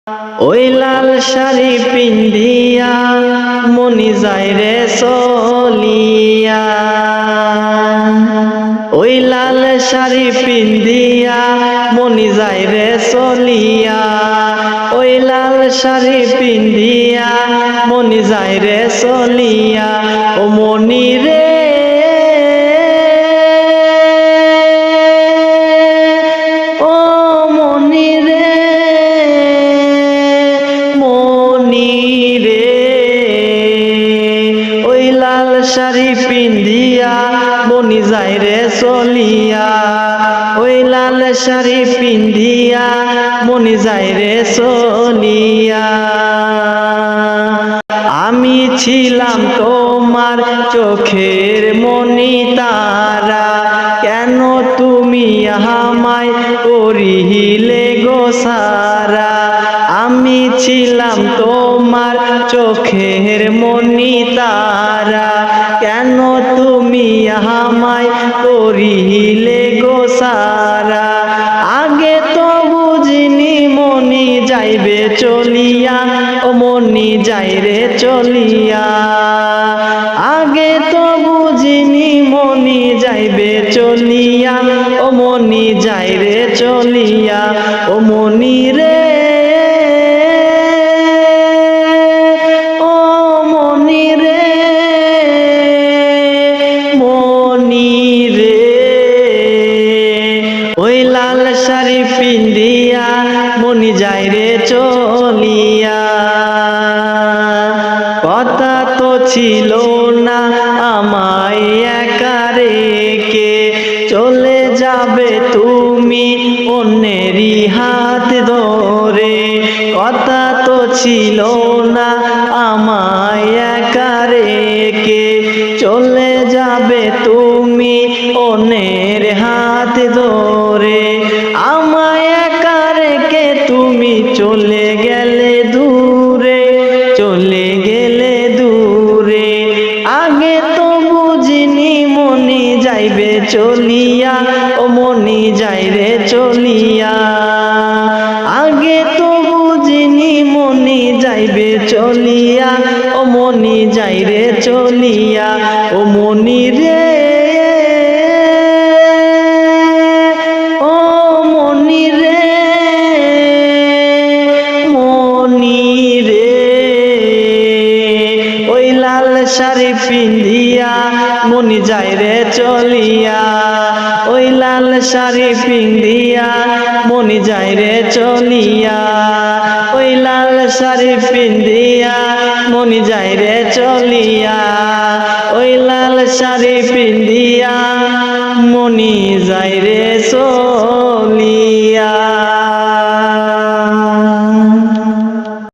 ওই লাল শাড়ি পিন্ধিয়া মনি যায় রে চলিয়া। ওই লাল শাড়ি পিন্ধিয়া মনি যায় রে চলিয়া। ওই লাল শাড়ি পিন্ধিয়া মনি যায় রে চলিয়া। ও মনি রে শাড়ি পিন্ধিয়া মনি যায় রে চলিয়া। ওই লাল শাড়ি পিন্ধিয়া মনি যায় রে চলিয়া। আমি ছিলাম তোমার চোখের মনি তারা, কেন তুমি আমায় করিলে গো সারা। আমি ছিলাম তোমার চোখের মনি তারা, কেন তুমি আমায় করিলে গো সারা। আগে তো বুঝিনি মনি যাইবে চলিয়া, ও মনি যাই রে চলিয়া। আগে তো বুঝিনি মনি যাইবে চলিয়া, ও মনি যাই রে চলিয়া। ও মনি রে শাড়ি পিন্ধিয়া মনি যায় রে চলিয়া। কথা তো ছিল না আমায় একা রেখে, চলে যাবে তুমি অন্যেরই হাত ধরে। কথা তো ছিল না আমায় একা রেখে, চলে যাবে তুমি অন্যের হাত ধরে। আমায় একা রেখে তুমি চলে গেলে দূরে, চলে গেলে দূরে। আগে তো বুঝিনি মনি যাইবে চলিয়া, ও মনি যাই রে চলিয়া। আগে তো বুঝিনি মনি যাইবে চলিয়া, ও মনি যাই রে চলিয়া। ও মনি রে শাড়ি পিন্ধিয়া মনি যায় রে চলিয়া। ওই লাল শাড়ি পিন্ধিয়া মনি যায় রে চলিয়া। ওই লাল শাড়ি পিন্ধিয়া মনি যায় রে চলিয়া। ওই লাল শাড়ি পিন্ধিয়া মনি যায় রে চলিয়া।